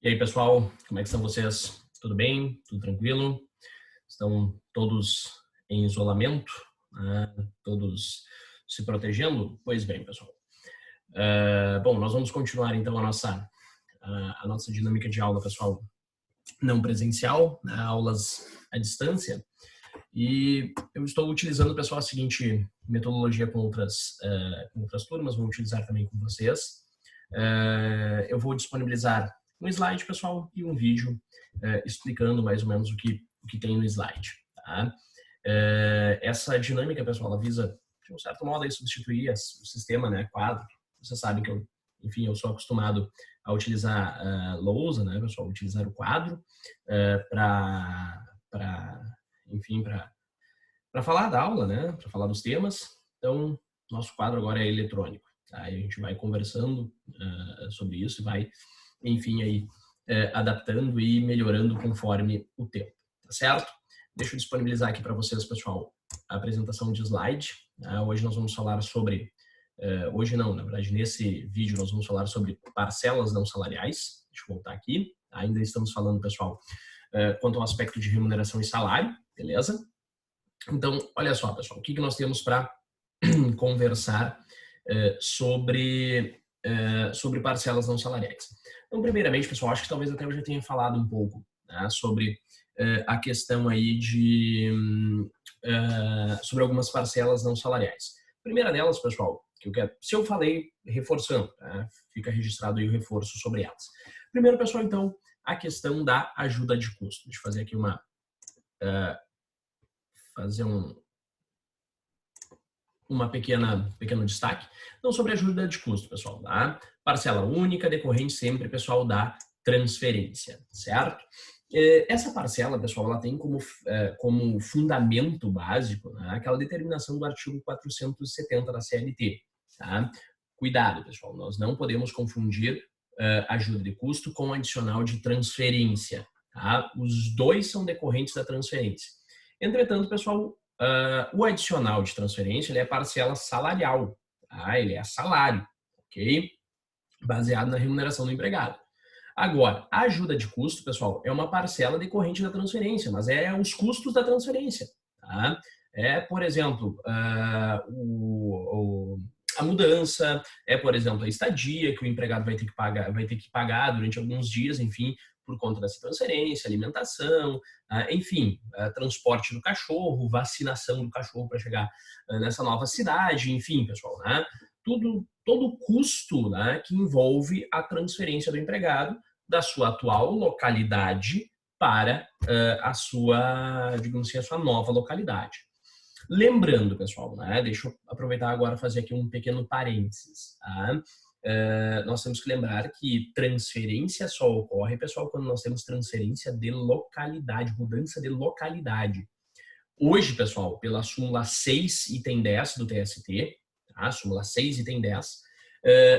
E aí, pessoal, como é que estão vocês? Tudo bem? Tudo tranquilo? Estão todos em isolamento? Né? Todos se protegendo? Pois bem, pessoal. Bom, nós vamos continuar então a nossa dinâmica de aula, pessoal, não presencial, né? Aulas à distância. E eu estou utilizando, pessoal, a seguinte metodologia com outras turmas, vou utilizar também com vocês. Eu vou disponibilizar um slide, pessoal, e um vídeo explicando mais ou menos o que tem no slide. Tá? Essa dinâmica, pessoal, ela visa, de um certo modo, aí, substituir o sistema, né, quadro. Vocês sabem que eu sou acostumado a utilizar lousa, né, pessoal, utilizar o quadro para falar da aula, né, para falar dos temas. Então, nosso quadro agora é eletrônico. Tá? A gente vai conversando sobre isso e vai, enfim, aí adaptando e melhorando conforme o tempo, tá certo? Deixa eu disponibilizar aqui para vocês, pessoal, a apresentação de slide. Hoje nós vamos falar sobre, hoje não, na verdade, nesse vídeo nós vamos falar sobre parcelas não salariais. Deixa eu voltar aqui. Ainda estamos falando, pessoal, quanto ao aspecto de remuneração e salário, beleza? Então, olha só, pessoal, o que nós temos para conversar sobre parcelas não salariais. Então, primeiramente, pessoal, acho que talvez até eu já tenha falado um pouco, né, sobre a questão aí sobre algumas parcelas não salariais. A primeira delas, pessoal, que eu quero, se eu falei, reforçando, tá? Fica registrado aí o reforço sobre elas. Primeiro, pessoal, então, a questão da ajuda de custo. Deixa eu fazer aqui uma pequeno destaque. Então, sobre ajuda de custo, pessoal, tá? Parcela única decorrente sempre, pessoal, da transferência, certo? Essa parcela, pessoal, ela tem como fundamento básico, né, aquela determinação do artigo 470 da CLT, tá? Cuidado, pessoal, nós não podemos confundir ajuda de custo com adicional de transferência, tá? Os dois são decorrentes da transferência. Entretanto, pessoal, o adicional de transferência ele é parcela salarial, tá? Ele é salário, ok? Baseado na remuneração do empregado. Agora, a ajuda de custo, pessoal, é uma parcela decorrente da transferência, mas é os custos da transferência, tá? Por exemplo, a mudança, por exemplo, a estadia que o empregado vai ter que pagar durante alguns dias, enfim, por conta dessa transferência, alimentação, enfim, transporte do cachorro, vacinação do cachorro para chegar nessa nova cidade, enfim, pessoal, né? Todo o custo, né, que envolve a transferência do empregado da sua atual localidade para a sua, digamos assim, a sua nova localidade. Lembrando, pessoal, né, deixa eu aproveitar agora e fazer aqui um pequeno parênteses, tá? Nós temos que lembrar que transferência só ocorre, pessoal, quando nós temos transferência de localidade, mudança de localidade. Hoje, pessoal, pela súmula 6, item 10 do TST, tá? Súmula 6, item 10,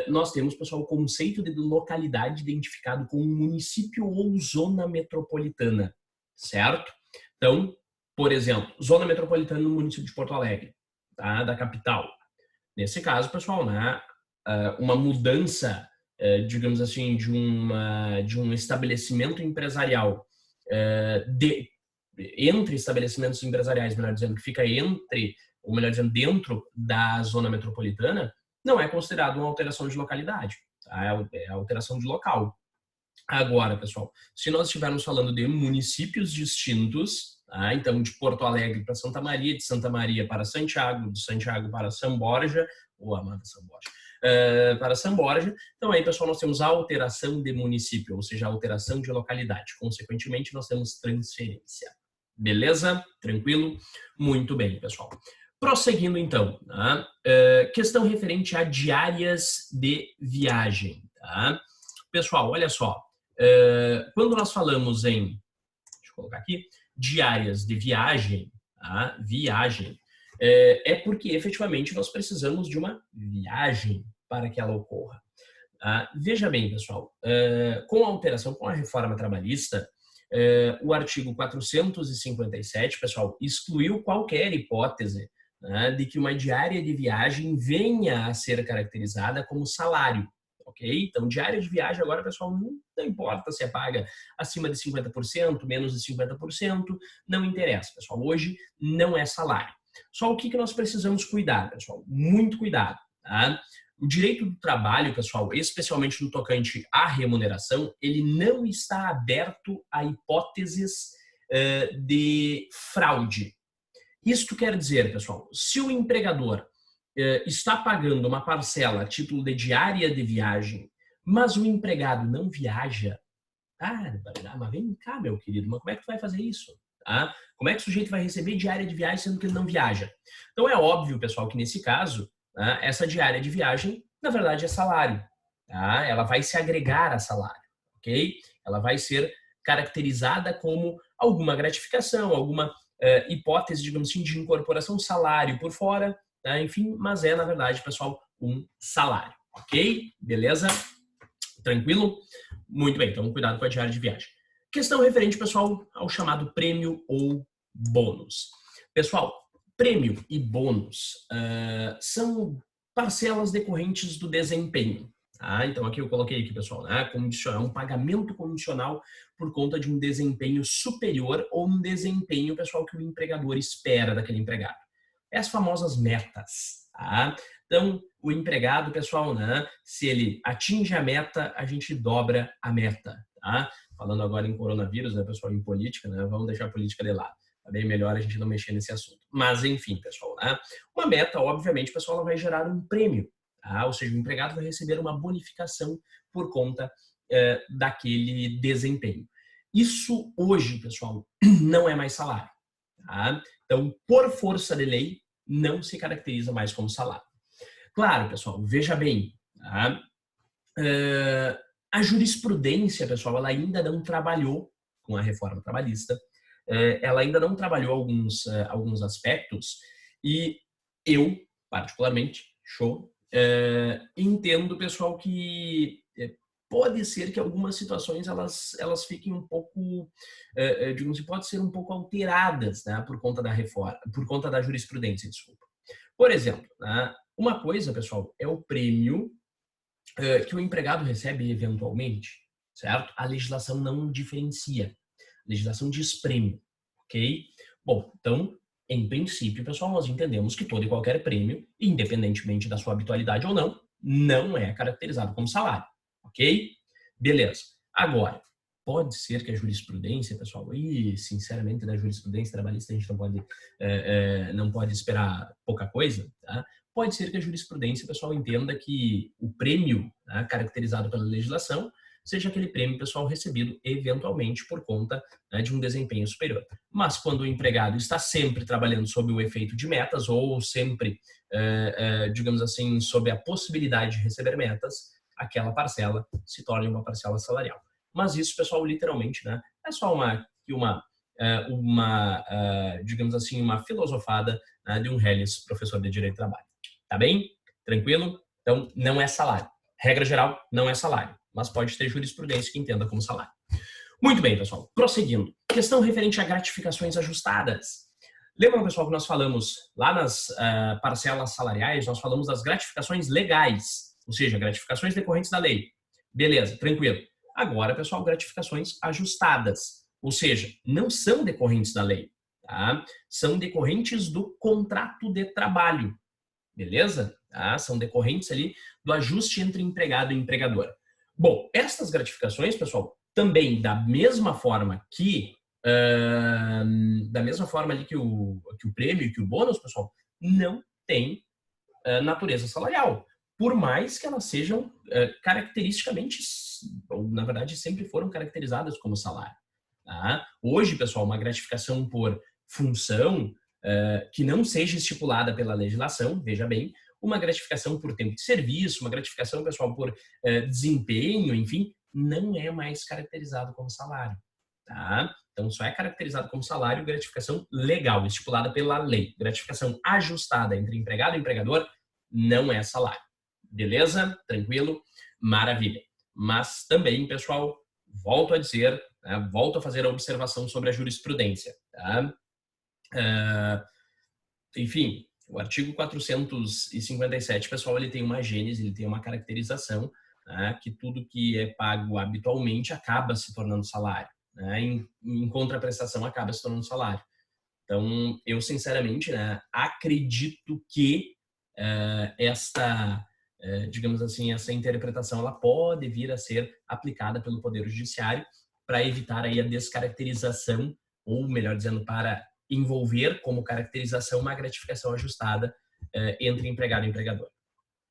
nós temos, pessoal, o conceito de localidade identificado como município ou zona metropolitana, certo? Então, por exemplo, zona metropolitana no município de Porto Alegre, tá? Da capital. Nesse caso, pessoal, né, uma mudança, digamos assim, de um estabelecimento empresarial entre estabelecimentos empresariais, melhor dizendo, que fica ou melhor dizendo, dentro da zona metropolitana, não é considerado uma alteração de localidade, tá? É alteração de local. Agora, pessoal, se nós estivermos falando de municípios distintos, tá? Então de Porto Alegre para Santa Maria, de Santa Maria para Santiago, de Santiago para São Borja, ou amada São Borja, para São Borja, então aí, pessoal, nós temos a alteração de município, ou seja, a alteração de localidade. Consequentemente, nós temos transferência. Beleza? Tranquilo? Muito bem, pessoal. Prosseguindo, então, tá? Questão referente a diárias de viagem, tá? Pessoal, olha só, quando nós falamos deixa eu colocar aqui, diárias de viagem, tá? Viagem, porque efetivamente nós precisamos de uma viagem para que ela ocorra. Veja bem, pessoal, com a alteração, com a reforma trabalhista, o artigo 457, pessoal, excluiu qualquer hipótese, né, de que uma diária de viagem venha a ser caracterizada como salário, ok? ok? Então, diária de viagem agora, pessoal, não importa se é paga acima de 50%, menos de 50%, não interessa, pessoal. Hoje não é salário. Só o que nós precisamos cuidar, pessoal? Muito cuidado, tá? O direito do trabalho, pessoal, especialmente no tocante à remuneração, ele não está aberto a hipóteses de fraude. Isto quer dizer, pessoal, se o empregador está pagando uma parcela a título de diária de viagem, mas o empregado não viaja, mas vem cá, meu querido, mas como é que tu vai fazer isso? Tá? Como é que o sujeito vai receber diária de viagem sendo que ele não viaja? Então é óbvio, pessoal, que nesse caso, tá, essa diária de viagem, na verdade, é salário. Tá? Ela vai se agregar a salário, ok? Ela vai ser caracterizada como alguma gratificação, alguma hipótese, digamos assim, de incorporação, salário por fora, tá? Enfim, mas é, na verdade, pessoal, um salário, ok? Beleza? Tranquilo? Muito bem, então cuidado com a diária de viagem. Questão referente, pessoal, ao chamado prêmio ou bônus. Pessoal, prêmio e bônus são parcelas decorrentes do desempenho. Tá? Então aqui eu coloquei aqui, pessoal, né? Condicional, um pagamento condicional por conta de um desempenho superior ou um desempenho, pessoal, que o empregador espera daquele empregado. É as famosas metas. Tá? Então, o empregado, pessoal, né? Se ele atinge a meta, a gente dobra a meta. Tá? Falando agora em coronavírus, né, pessoal, em política, né? Vamos deixar a política de lado. É bem melhor a gente não mexer nesse assunto. Mas, enfim, pessoal, né? Uma meta, obviamente, pessoal, ela vai gerar um prêmio. Tá? Ou seja, o empregado vai receber uma bonificação por conta daquele desempenho. Isso hoje, pessoal, não é mais salário. Tá? Então, por força de lei, não se caracteriza mais como salário. Claro, pessoal, veja bem, tá? A jurisprudência, pessoal, ela ainda não trabalhou com a reforma trabalhista, ela ainda não trabalhou alguns aspectos e eu, particularmente, entendo, pessoal, que pode ser que algumas situações elas fiquem um pouco, digamos assim, pode ser um pouco alteradas, né, por conta da reforma, por conta da jurisprudência, desculpa. Por exemplo, né, uma coisa, pessoal, é o prêmio que o empregado recebe eventualmente, certo? A legislação não diferencia. A legislação diz prêmio, ok? Bom, então, em princípio, pessoal, nós entendemos que todo e qualquer prêmio, independentemente da sua habitualidade ou não, não é caracterizado como salário, ok? Beleza. Agora, pode ser que a jurisprudência, pessoal, e sinceramente da jurisprudência trabalhista a gente não pode esperar pouca coisa, tá? Pode ser que a jurisprudência, pessoal, entenda que o prêmio, né, caracterizado pela legislação seja aquele prêmio, pessoal, recebido eventualmente por conta, né, de um desempenho superior. Mas quando o empregado está sempre trabalhando sob o efeito de metas ou sempre, digamos assim, sob a possibilidade de receber metas, aquela parcela se torna uma parcela salarial. Mas isso, pessoal, literalmente, né, é só digamos assim, uma filosofada, né, de um Helles, professor de Direito do Trabalho. Tá bem? Tranquilo? Então, não é salário. Regra geral, não é salário, mas pode ter jurisprudência que entenda como salário. Muito bem, pessoal. Prosseguindo. Questão referente a gratificações ajustadas. Lembram, pessoal, que nós falamos lá nas parcelas salariais, nós falamos das gratificações legais, ou seja, gratificações decorrentes da lei. Beleza, tranquilo. Agora, pessoal, gratificações ajustadas, ou seja, não são decorrentes da lei, tá? São decorrentes do contrato de trabalho. Beleza? Tá? São decorrentes ali do ajuste entre empregado e empregador. Bom, estas gratificações, pessoal, também da mesma forma que ali que o prêmio e que o bônus, pessoal, não tem natureza salarial. Por mais que elas sejam caracteristicamente, ou na verdade sempre foram caracterizadas como salário. Tá? Hoje, pessoal, uma gratificação por função que não seja estipulada pela legislação, veja bem, uma gratificação por tempo de serviço, uma gratificação, pessoal, por desempenho, enfim, não é mais caracterizado como salário. Tá? Então, só é caracterizado como salário gratificação legal, estipulada pela lei. Gratificação ajustada entre empregado e empregador não é salário. Beleza? Tranquilo? Maravilha. Mas também, pessoal, volto a dizer, né, volto a fazer a observação sobre a jurisprudência. Tá? Enfim, o artigo 457, pessoal, ele tem uma gênese, ele tem uma caracterização, né, que tudo que é pago habitualmente acaba se tornando salário, né, em contraprestação acaba se tornando salário. Então, eu sinceramente, né, acredito que digamos assim, essa interpretação ela pode vir a ser aplicada pelo Poder Judiciário para evitar aí a descaracterização, ou melhor dizendo, para envolver como caracterização uma gratificação ajustada entre empregado e empregador.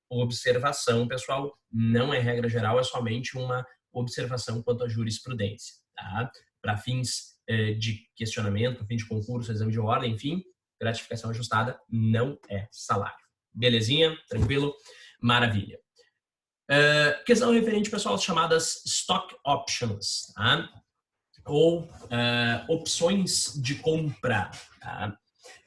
Observação, pessoal, não é regra geral, é somente uma observação quanto à jurisprudência, tá? Para fins de questionamento, fim de concurso, exame de ordem, enfim, gratificação ajustada não é salário. Belezinha? Tranquilo? Maravilha. Questão referente, pessoal, às chamadas stock options, tá? Ou opções de compra. Tá?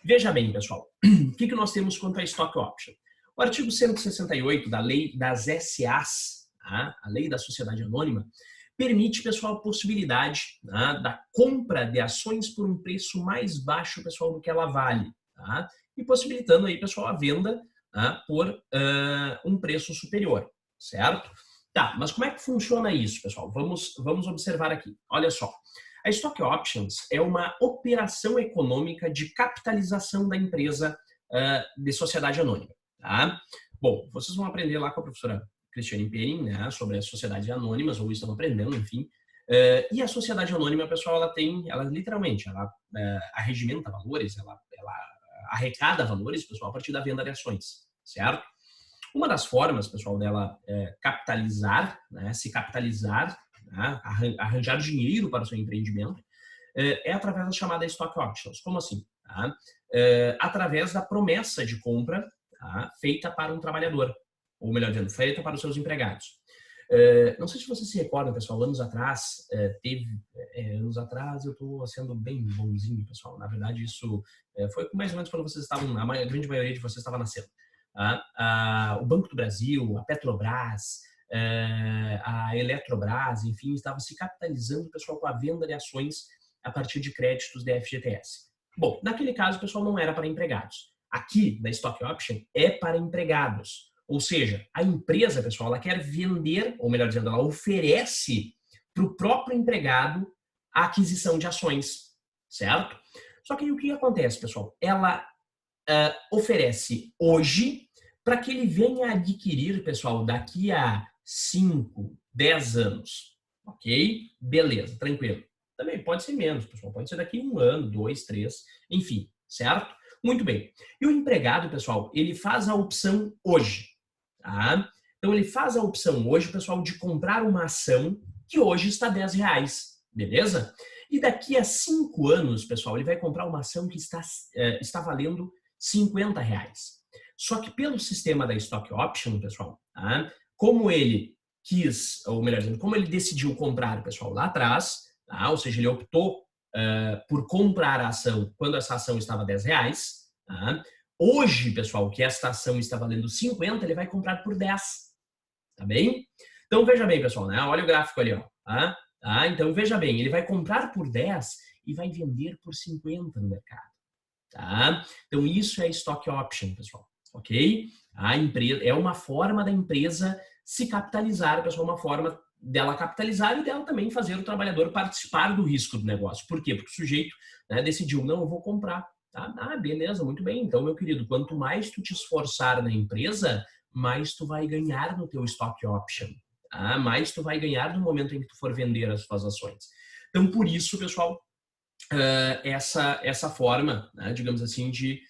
Veja bem, pessoal, o que nós temos quanto a stock option? O artigo 168 da lei das SAs, tá? A lei da sociedade anônima, permite, pessoal, a possibilidade, tá, da compra de ações por um preço mais baixo, pessoal, do que ela vale, tá? E possibilitando aí, pessoal, a venda, tá, por um preço superior, certo? Tá, mas como é que funciona isso, pessoal? Vamos observar aqui. Olha só. A Stock Options é uma operação econômica de capitalização da empresa de sociedade anônima, tá? Bom, vocês vão aprender lá com a professora Cristiane Perin, né, sobre as sociedades anônimas, ou estão aprendendo, enfim. E a sociedade anônima, pessoal, ela literalmente, ela arregimenta valores, ela arrecada valores, pessoal, a partir da venda de ações, certo? Uma das formas, pessoal, dela capitalizar, né, se capitalizar, né, arranjar dinheiro para o seu empreendimento, é através da chamada Stock Options. Como assim? Tá? Através da promessa de compra, tá, feita para um trabalhador, ou melhor dizendo, feita para os seus empregados. Não sei se vocês se recordam, pessoal, anos atrás, anos atrás eu estou sendo bem bonzinho, pessoal. Na verdade, isso foi mais ou menos quando vocês estavam, a grande maioria de vocês estava nascendo. O Banco do Brasil, a Petrobras, a Eletrobras, enfim, estavam se capitalizando, pessoal, com a venda de ações a partir de créditos da FGTS. Bom, naquele caso, pessoal, não era para empregados. Aqui, na Stock Option, é para empregados. Ou seja, a empresa, pessoal, ela quer vender, ou melhor dizendo, ela oferece para o próprio empregado a aquisição de ações, certo? Só que o que acontece, pessoal? Ela oferece hoje para que ele venha adquirir, pessoal, daqui a 5, 10 anos. Ok? Beleza, tranquilo. Também pode ser menos, pessoal. Pode ser daqui a 1 ano, 2, 3, enfim, certo? Muito bem. E o empregado, pessoal, ele faz a opção hoje. Tá? Então, ele faz a opção hoje, pessoal, de comprar uma ação que hoje está R$10, beleza? E daqui a 5 anos, pessoal, ele vai comprar uma ação que está valendo R$50. Só que pelo sistema da Stock Option, pessoal, tá? Como ele quis, ou melhor dizendo, como ele decidiu comprar, pessoal, lá atrás, tá? Ou seja, ele optou por comprar a ação quando essa ação estava R$10, tá? Hoje, pessoal, que esta ação está valendo 50, ele vai comprar por 10, tá bem? Então, veja bem, pessoal, né? Olha o gráfico ali, ó, tá? Então, veja bem, ele vai comprar por 10 e vai vender por 50 no mercado, tá? Então, isso é Stock Option, pessoal, ok? A empresa, é uma forma da empresa se capitalizar, pessoal, uma forma dela capitalizar e dela também fazer o trabalhador participar do risco do negócio. Por quê? Porque o sujeito, né, decidiu, não, eu vou comprar. Tá? Beleza, muito bem. Então, meu querido, quanto mais tu te esforçar na empresa, mais tu vai ganhar no teu stock option. Tá? Mais tu vai ganhar no momento em que tu for vender as tuas ações. Então, por isso, pessoal, essa forma, né, digamos assim, de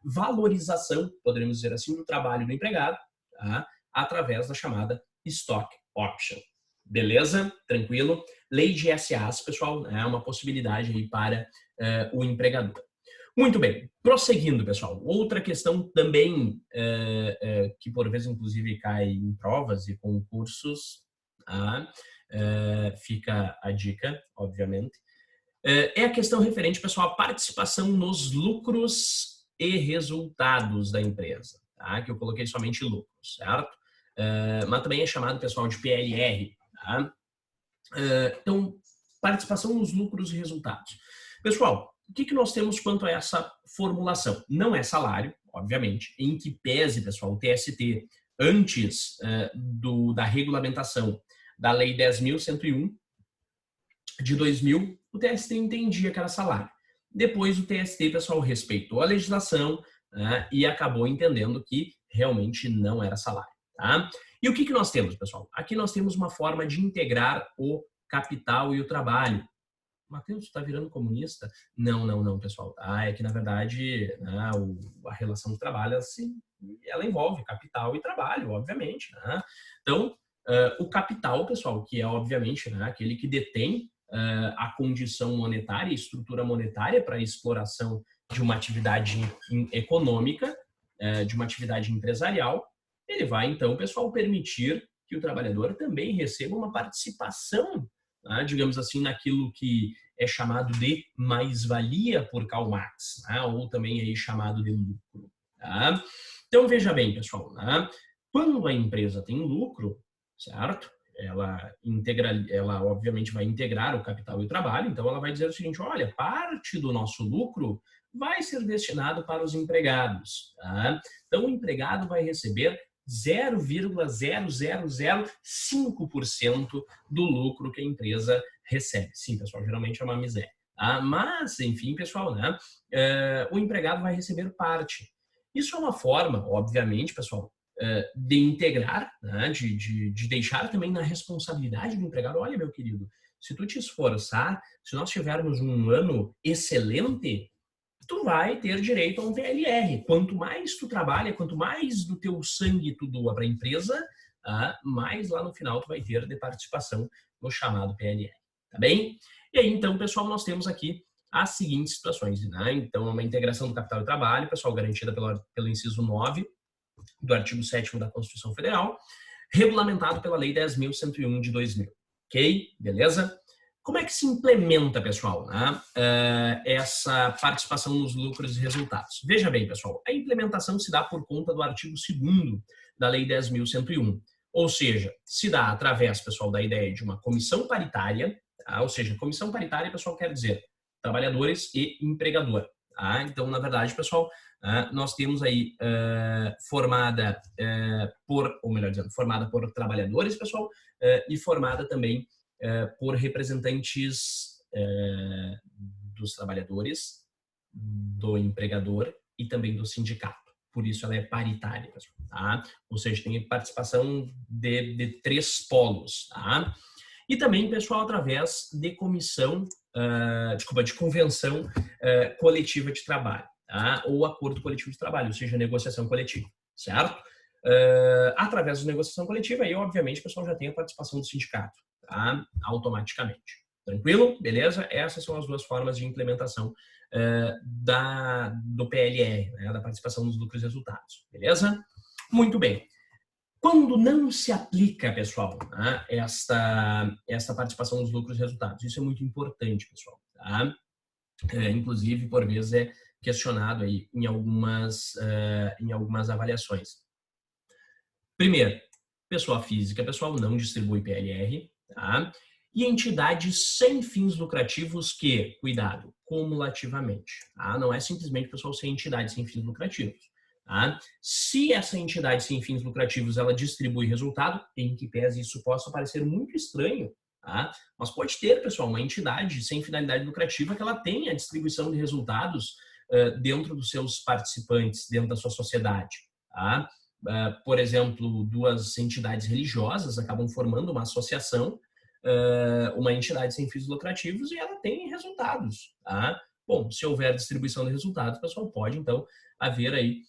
valorização, poderíamos dizer assim, do trabalho do empregado, tá? Através da chamada stock option. Beleza? Tranquilo? Lei de SAs, pessoal, é uma possibilidade aí para o empregador. Muito bem. Prosseguindo, pessoal. Outra questão também que por vezes, inclusive, cai em provas e concursos, tá? Fica a dica, obviamente. É a questão referente, pessoal, à participação nos lucros e resultados da empresa, tá? Que eu coloquei somente lucros, certo? Mas também é chamado, pessoal, de PLR, tá? Então, participação nos lucros e resultados. Pessoal, o que nós temos quanto a essa formulação? Não é salário, obviamente, em que pese, pessoal, o TST antes da regulamentação da Lei 10.101 de 2000, o TST entendia que era salário. Depois o TST, pessoal, respeitou a legislação, né, e acabou entendendo que realmente não era salário. Tá? E o que nós temos, pessoal? Aqui nós temos uma forma de integrar o capital e o trabalho. Matheus, você está virando comunista? Não, pessoal. Tá? É que, na verdade, né, a relação de trabalho, assim, ela envolve capital e trabalho, obviamente. Né? Então, o capital, pessoal, que é, obviamente, né, aquele que detém a condição monetária, a estrutura monetária para a exploração de uma atividade econômica, de uma atividade empresarial, ele vai, então, pessoal, permitir que o trabalhador também receba uma participação, né, digamos assim, naquilo que é chamado de mais-valia por Karl Marx, né, ou também aí chamado de lucro. Tá? Então, veja bem, pessoal, né, quando a empresa tem lucro, certo? Ela obviamente vai integrar o capital e o trabalho, então ela vai dizer o seguinte, olha, parte do nosso lucro vai ser destinado para os empregados. Tá? Então, o empregado vai receber 0,0005% do lucro que a empresa recebe. Sim, pessoal, geralmente é uma miséria. Tá? Mas, enfim, pessoal, né? O empregado vai receber parte. Isso é uma forma, obviamente, pessoal, de integrar, né? de deixar também na responsabilidade do empregado. Olha, meu querido, se tu te esforçar, se nós tivermos um ano excelente, tu vai ter direito a um PLR. Quanto mais tu trabalha, quanto mais do teu sangue tu doa para a empresa, mais lá no final tu vai ter de participação no chamado PLR. Tá bem? E aí, então, pessoal, nós temos aqui as seguintes situações. Né? Então, uma integração do capital e trabalho, pessoal, garantida pelo inciso 9 do artigo 7º da Constituição Federal, regulamentado pela Lei 10.101 de 2000. Ok? Beleza? Como é que se implementa, pessoal, né, essa participação nos lucros e resultados? Veja bem, pessoal, a implementação se dá por conta do artigo 2º da Lei 10.101. Ou seja, se dá através, pessoal, da ideia de uma comissão paritária, tá? Ou seja, comissão paritária, pessoal, quer dizer trabalhadores e empregador. Tá? Então, na verdade, pessoal, nós temos aí formada formada por trabalhadores, pessoal, e formada também por representantes dos trabalhadores, do empregador e também do sindicato. Por isso ela é paritária, pessoal. Tá? Ou seja, tem participação de 3 polos. Tá? E também, pessoal, através de de convenção coletiva de trabalho, tá? Ou acordo coletivo de trabalho, ou seja, negociação coletiva, certo? Através da negociação coletiva, aí, obviamente, o pessoal já tem a participação do sindicato, tá? Automaticamente. Tranquilo? Beleza? Essas são as 2 formas de implementação do PLR, né? Da participação nos lucros e resultados. Beleza? Muito bem. Quando não se aplica, pessoal, né, esta participação nos lucros e resultados, isso é muito importante, pessoal. Tá? Inclusive, por vezes, é questionado aí em algumas avaliações. Primeiro, pessoa física, pessoal, não distribui PLR, tá? E entidades sem fins lucrativos que, cuidado, cumulativamente, tá? Não é simplesmente, pessoal, ser entidade sem fins lucrativos. Tá? Se essa entidade sem fins lucrativos ela distribui resultado, em que pese isso possa parecer muito estranho, tá? Mas pode ter, pessoal, uma entidade sem finalidade lucrativa que ela tenha a distribuição de resultados dentro dos seus participantes, dentro da sua sociedade. Tá? Por exemplo, 2 entidades religiosas acabam formando uma associação, uma entidade sem fins lucrativos, e ela tem resultados. Tá? Bom, se houver distribuição de resultados, pessoal, pode então haver aí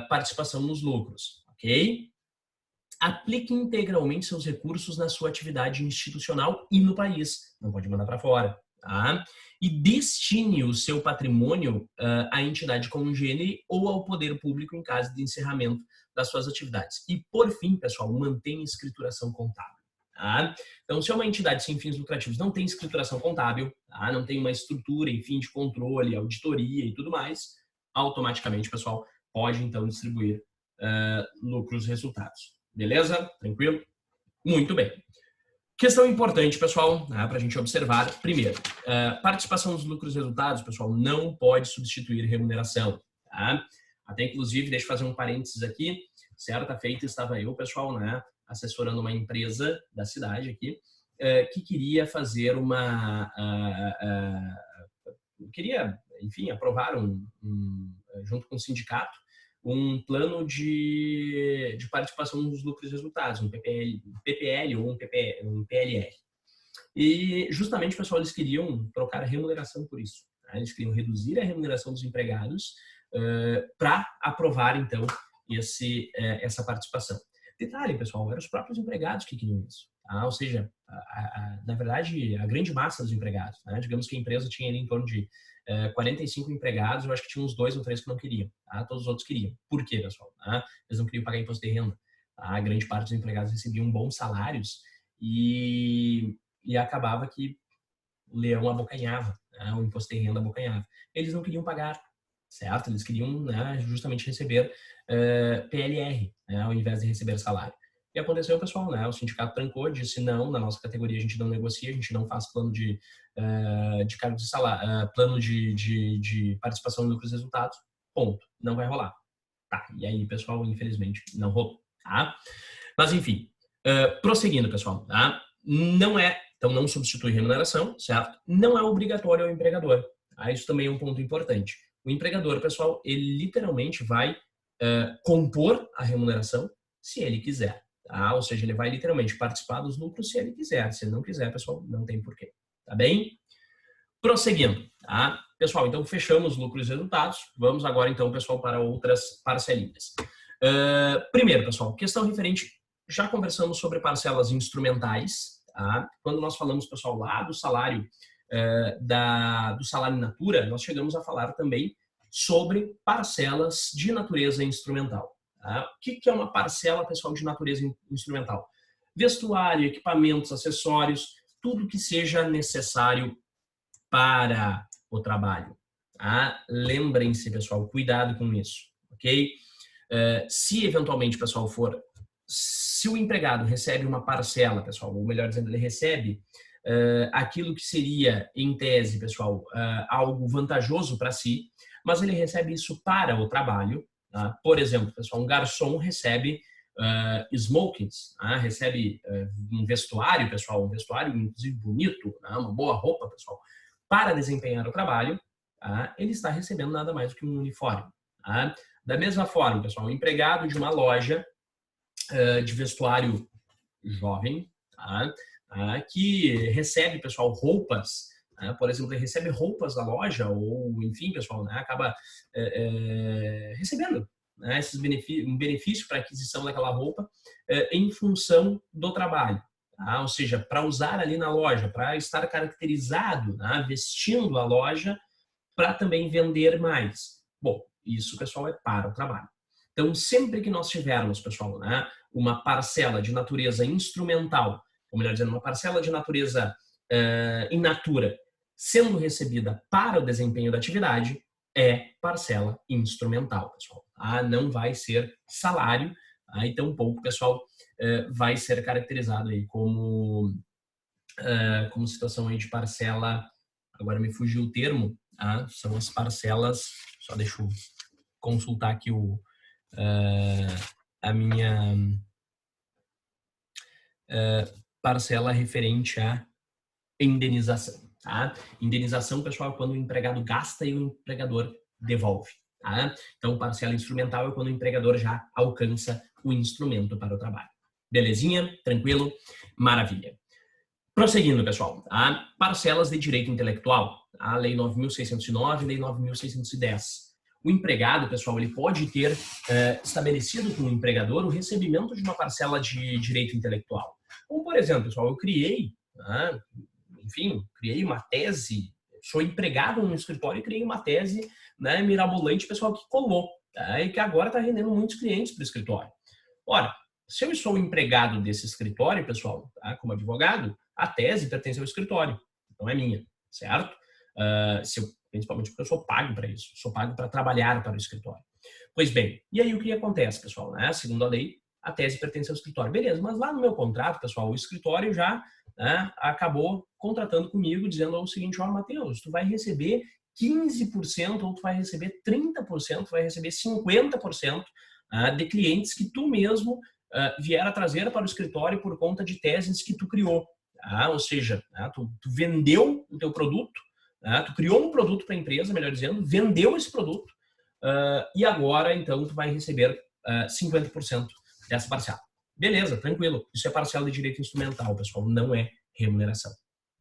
participação nos lucros, ok? Aplique integralmente seus recursos na sua atividade institucional e no país, não pode mandar para fora, tá? E destine o seu patrimônio à entidade congênere ou ao poder público em caso de encerramento das suas atividades. E, por fim, pessoal, mantenha escrituração contábil. Tá? Então, se é uma entidade sem fins lucrativos, não tem escrituração contábil, tá? Não tem uma estrutura, enfim, de controle, auditoria e tudo mais, automaticamente, pessoal, pode, então, distribuir lucros e resultados. Beleza? Tranquilo? Muito bem. Questão importante, pessoal, né, para a gente observar. Primeiro, participação nos lucros e resultados, pessoal, não pode substituir remuneração. Tá? Até, inclusive, deixa eu fazer um parênteses aqui. certa feita estava eu, pessoal, né, assessorando uma empresa da cidade aqui, que queria fazer queria, enfim, aprovar junto com o sindicato, um plano de participação nos lucros e resultados, um PPL ou um PLR. E justamente, pessoal, eles queriam trocar a remuneração por isso. Tá? Eles queriam reduzir a remuneração dos empregados para aprovar, então, essa participação. Detalhe, pessoal, eram os próprios empregados que queriam isso. Tá? Ou seja, na verdade, a grande massa dos empregados. Né? Digamos que a empresa tinha ali em torno de 45 empregados, eu acho que tinha uns 2 ou 3 que não queriam. Tá? Todos os outros queriam. Por quê, pessoal? Tá? Eles não queriam pagar imposto de renda. Tá? A grande parte dos empregados recebiam bons salários e acabava que o leão abocanhava, né? O imposto de renda abocanhava. Eles não queriam pagar, certo? Eles queriam, né, justamente receber PLR, né, ao invés de receber salário. E aconteceu, pessoal, né? O sindicato trancou, disse não, na nossa categoria a gente não negocia, a gente não faz plano de cargo de salário, plano de participação em lucros e resultados, ponto, não vai rolar. Tá, e aí, pessoal, infelizmente, não rolou, tá? Mas, enfim, prosseguindo, pessoal, tá? Então não substitui remuneração, certo? Não é obrigatório ao empregador, tá? Isso também é um ponto importante. O empregador, pessoal, ele literalmente vai compor a remuneração se ele quiser, tá? Ou seja, ele vai literalmente participar dos lucros se ele quiser. Se ele não quiser, pessoal, não tem porquê, tá bem? Prosseguindo, tá? Pessoal, então fechamos os lucros e resultados. Vamos agora, então, pessoal, para outras parcelinhas. Primeiro, pessoal, questão referente, já conversamos sobre parcelas instrumentais, tá? Quando nós falamos, pessoal, lá do salário do salário in natura, nós chegamos a falar também sobre parcelas de natureza instrumental. Tá? O que é uma parcela, pessoal, de natureza instrumental? Vestuário, equipamentos, acessórios, tudo que seja necessário para o trabalho. Tá? Lembrem-se, pessoal, cuidado com isso, ok? Se eventualmente, pessoal, se o empregado recebe uma parcela, pessoal, ou melhor dizendo, ele recebe aquilo que seria, em tese, pessoal, algo vantajoso para si, mas ele recebe isso para o trabalho. Tá? Por exemplo, pessoal, um garçom recebe smokings, recebe um vestuário, pessoal, um vestuário inclusive bonito, uma boa roupa, pessoal, para desempenhar o trabalho, tá? Ele está recebendo nada mais do que um uniforme. Tá? Da mesma forma, pessoal, um empregado de uma loja de vestuário jovem, tá? Que recebe, pessoal, roupas, por exemplo, ele recebe roupas da loja ou, enfim, pessoal, acaba recebendo um benefício para aquisição daquela roupa em função do trabalho. Tá? Ou seja, para usar ali na loja, para estar caracterizado, vestindo a loja, para também vender mais. Bom, isso, pessoal, é para o trabalho. Então, sempre que nós tivermos, pessoal, uma parcela de natureza instrumental, ou melhor dizendo, uma parcela de natureza in natura, sendo recebida para o desempenho da atividade, é parcela instrumental, pessoal. Não vai ser salário, e tampouco, pessoal, vai ser caracterizado aí como situação aí de parcela, agora me fugiu o termo, são as parcelas, só deixa eu consultar aqui a minha parcela referente à indenização. Tá? Indenização, pessoal, é quando o empregado gasta e o empregador devolve. Tá? Então, parcela instrumental é quando o empregador já alcança o instrumento para o trabalho. Belezinha? Tranquilo? Maravilha. Prosseguindo, pessoal, tá? Parcelas de direito intelectual, a Lei 9.609 e Lei 9.610. O empregado, pessoal, ele pode ter estabelecido com o empregador o recebimento de uma parcela de direito intelectual. Como, por exemplo, pessoal, eu criei uma tese, sou empregado no escritório e criei uma tese mirabolante, pessoal, que colou, tá? E que agora está rendendo muitos clientes para o escritório. Ora, se eu sou empregado desse escritório, pessoal, tá? Como advogado, a tese pertence ao escritório, não é minha, certo? Principalmente porque eu sou pago para isso, sou pago para trabalhar para o escritório. Pois bem, e aí o que acontece, pessoal? Segundo a lei, a tese pertence ao escritório. Beleza, mas lá no meu contrato, pessoal, o escritório já acabou contratando comigo, dizendo o seguinte: ó, Matheus, tu vai receber 15%, ou tu vai receber 30%, tu vai receber 50%, de clientes que tu mesmo vier a trazer para o escritório por conta de teses que tu criou. Ou seja, tu vendeu o teu produto, tu criou um produto para a empresa, melhor dizendo, vendeu esse produto e agora, então, tu vai receber 50% dessa parcela. Beleza, tranquilo. Isso é parcela de direito instrumental, pessoal, não é remuneração.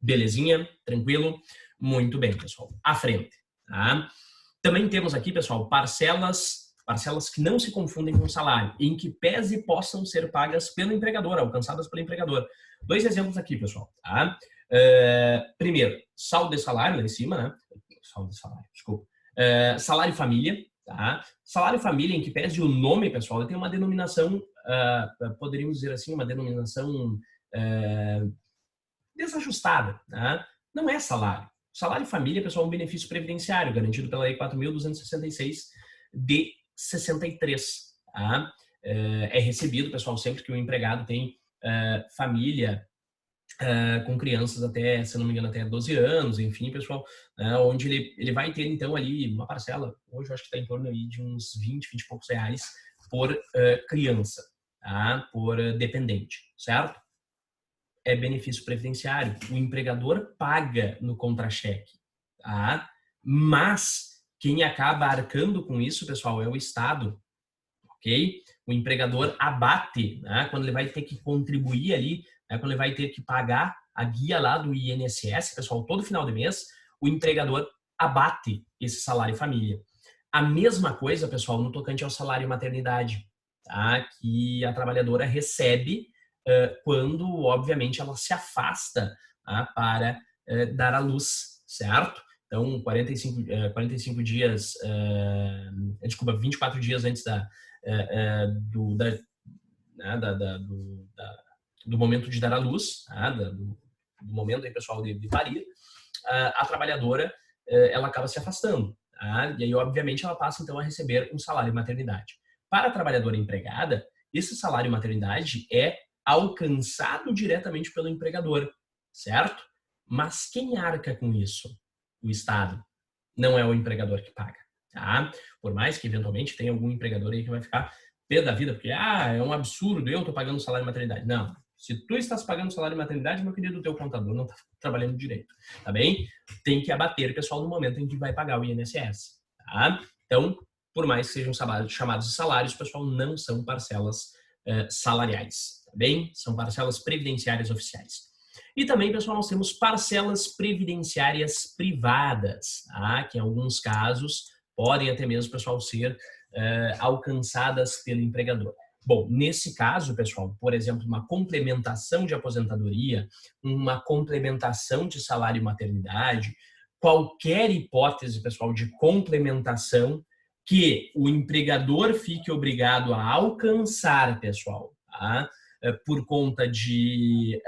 Belezinha? Tranquilo? Muito bem, pessoal. À frente. Tá? Também temos aqui, pessoal, parcelas que não se confundem com salário, em que pese possam ser pagas pelo empregador, alcançadas pelo empregador. 2 exemplos aqui, pessoal. Tá? Primeiro, saldo de salário, lá em cima, né? Saldo de salário, desculpa. Salário família. Tá? Salário família, em que pese o nome, pessoal, ele tem uma denominação, poderíamos dizer assim, uma denominação desajustada. Tá? Não é salário. Salário família, pessoal, é um benefício previdenciário garantido pela Lei 4.266 de 63. Tá? É recebido, pessoal, sempre que o empregado tem família com crianças até, se não me engano, até 12 anos, enfim, pessoal, onde ele vai ter, então, ali uma parcela, hoje eu acho que está em torno aí de uns 20 e poucos reais por criança, tá? Por dependente, certo? É benefício previdenciário. O empregador paga no contra-cheque, tá? Mas quem acaba arcando com isso, pessoal, é o Estado, ok? O empregador abate, né? Quando ele vai ter que contribuir ali, né? Quando ele vai ter que pagar a guia lá do INSS, pessoal, todo final de mês, o empregador abate esse salário família. A mesma coisa, pessoal, no tocante ao salário maternidade, tá? Que a trabalhadora recebe quando, obviamente, ela se afasta para dar à luz, certo? Então, 45 dias, desculpa, 24 dias antes do momento de dar à luz, do momento aí, pessoal, de parir, a trabalhadora ela acaba se afastando. E aí, obviamente, ela passa, então, a receber um salário maternidade. Para a trabalhadora empregada, esse salário maternidade é alcançado diretamente pelo empregador, certo? Mas quem arca com isso? O Estado. Não é o empregador que paga, tá? Por mais que, eventualmente, tenha algum empregador aí que vai ficar pé da vida, porque, é um absurdo, eu estou pagando salário maternidade. Não. Se tu estás pagando salário maternidade, meu querido, o teu contador não está trabalhando direito, tá bem? Tem que abater, pessoal, no momento em que vai pagar o INSS, tá? Então, por mais que sejam chamados de salários, pessoal, não são parcelas salariais, tá bem? São parcelas previdenciárias oficiais. E também, pessoal, nós temos parcelas previdenciárias privadas, tá? Que em alguns casos podem até mesmo, pessoal, ser alcançadas pelo empregador. Bom, nesse caso, pessoal, por exemplo, uma complementação de aposentadoria, uma complementação de salário e maternidade, qualquer hipótese, pessoal, de complementação que o empregador fique obrigado a alcançar, pessoal, tá? Por conta de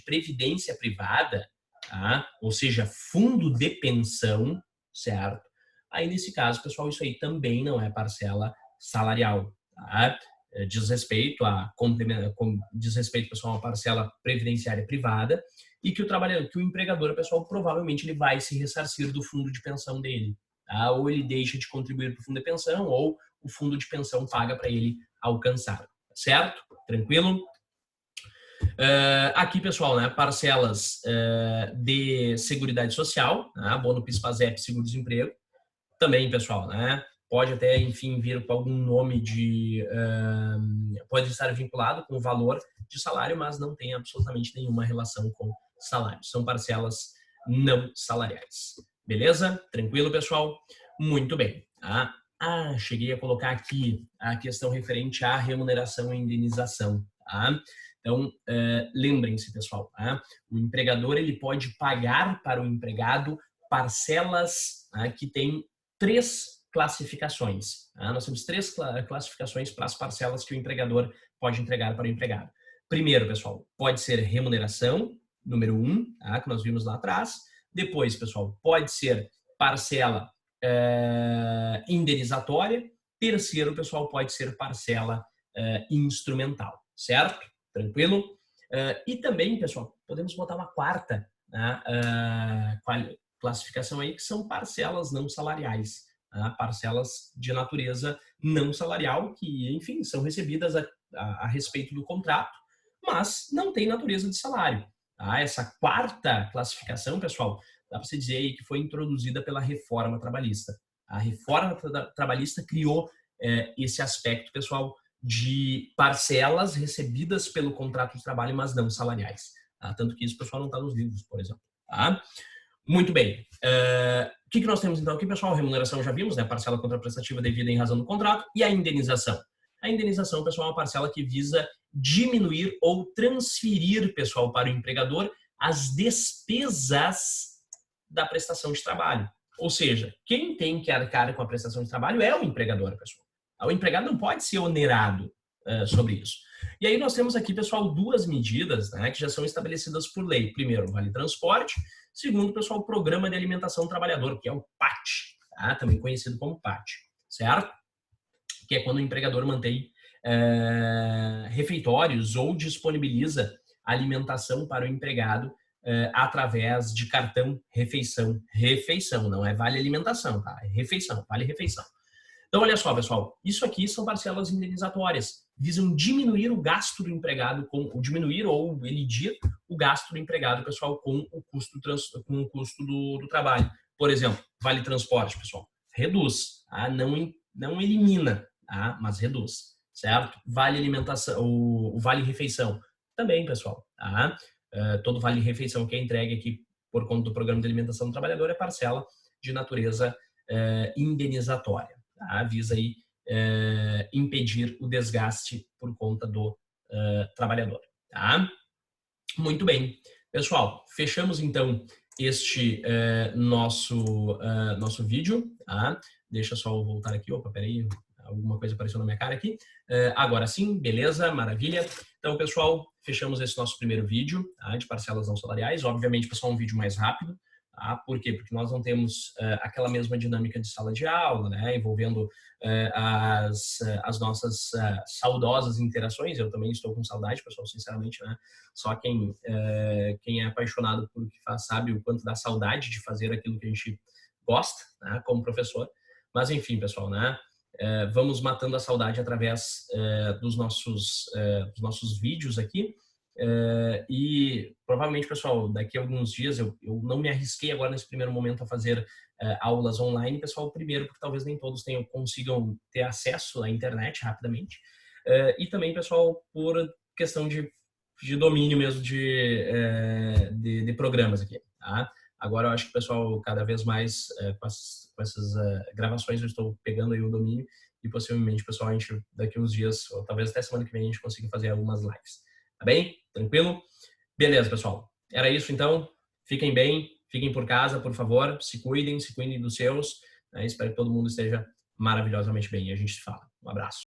previdência privada, tá? Ou seja, fundo de pensão, certo? Aí, nesse caso, pessoal, isso aí também não é parcela salarial, tá? Diz respeito, pessoal, a uma parcela previdenciária privada e que o empregador, pessoal, provavelmente ele vai se ressarcir do fundo de pensão dele, tá? Ou ele deixa de contribuir para o fundo de pensão ou o fundo de pensão paga para ele alcançar, certo? Tranquilo? Aqui, pessoal, né, parcelas de Seguridade Social, né, abono PIS/PASEP, seguro-desemprego. Também, pessoal, né, pode até, enfim, vir com algum nome pode estar vinculado com o valor de salário, mas não tem absolutamente nenhuma relação com salário. São parcelas não salariais. Beleza? Tranquilo, pessoal? Muito bem. Tá? Cheguei a colocar aqui a questão referente à remuneração e indenização. Tá? Então, lembrem-se, pessoal, tá? O empregador ele pode pagar para o empregado parcelas que têm 3 classificações. Nós temos 3 classificações para as parcelas que o empregador pode entregar para o empregado. Primeiro, pessoal, pode ser remuneração, número 1, que nós vimos lá atrás. Depois, pessoal, pode ser parcela indenizatória. Terceiro, pessoal, pode ser parcela instrumental, certo? Tranquilo? E também, pessoal, podemos botar uma quarta classificação aí, que são parcelas não salariais, parcelas de natureza não salarial, que, enfim, são recebidas a respeito do contrato, mas não tem natureza de salário. Essa quarta classificação, pessoal, dá para se dizer aí que foi introduzida pela reforma trabalhista. A reforma trabalhista criou esse aspecto, pessoal, de parcelas recebidas pelo contrato de trabalho, mas não salariais. Tanto que isso, pessoal, não está nos livros, por exemplo. Muito bem. O que nós temos então aqui, pessoal? A remuneração já vimos, né? Parcela contraprestativa devida em razão do contrato, e a indenização. A indenização, pessoal, é uma parcela que visa diminuir ou transferir, pessoal, para o empregador as despesas da prestação de trabalho. Ou seja, quem tem que arcar com a prestação de trabalho é o empregador, pessoal. O empregado não pode ser onerado sobre isso. E aí nós temos aqui, pessoal, duas medidas, né, que já são estabelecidas por lei. Primeiro, o Vale Transporte. Segundo, pessoal, o Programa de Alimentação do Trabalhador, que é o PAT, também conhecido como PAT, certo? Que é quando o empregador mantém refeitórios ou disponibiliza alimentação para o empregado através de cartão refeição. Refeição, não é vale alimentação, tá? É refeição, vale refeição. Então, olha só, pessoal, isso aqui são parcelas indenizatórias, visam diminuir o gasto do empregado, diminuir ou elidir o gasto do empregado, pessoal, com o custo do trabalho. Por exemplo, vale transporte, pessoal, reduz, não elimina, mas reduz, certo? Vale alimentação, o vale refeição, também, pessoal, todo vale refeição que é entregue aqui por conta do Programa de Alimentação do Trabalhador é parcela de natureza indenizatória. Visa aí impedir o desgaste por conta do trabalhador. Muito bem. Pessoal, fechamos então este nosso vídeo. Deixa só eu voltar aqui. Opa, peraí, alguma coisa apareceu na minha cara aqui. Agora sim, beleza, maravilha. Então, pessoal, fechamos esse nosso primeiro vídeo de parcelas não salariais. Obviamente, pessoal, um vídeo mais rápido. Por quê? Porque nós não temos aquela mesma dinâmica de sala de aula, né? Envolvendo as nossas saudosas interações. Eu também estou com saudade, pessoal, sinceramente, né? Só quem é apaixonado por o que faz sabe o quanto dá saudade de fazer aquilo que a gente gosta, né? Como professor. Mas, enfim, pessoal, né? Vamos matando a saudade através dos nossos vídeos aqui. E provavelmente, pessoal, daqui a alguns dias eu não me arrisquei agora nesse primeiro momento a fazer aulas online, pessoal, primeiro porque talvez nem todos consigam ter acesso à internet rapidamente, e também, pessoal, por questão de domínio mesmo de programas aqui, Agora eu acho que, pessoal, cada vez mais com essas gravações eu estou pegando aí o domínio e possivelmente, pessoal, a gente daqui a uns dias, ou talvez até semana que vem, a gente consiga fazer algumas lives. Tá bem? Tranquilo? Beleza, pessoal. Era isso, então. Fiquem bem, fiquem por casa, por favor. Se cuidem dos seus. Espero que todo mundo esteja maravilhosamente bem. E a gente se fala. Um abraço.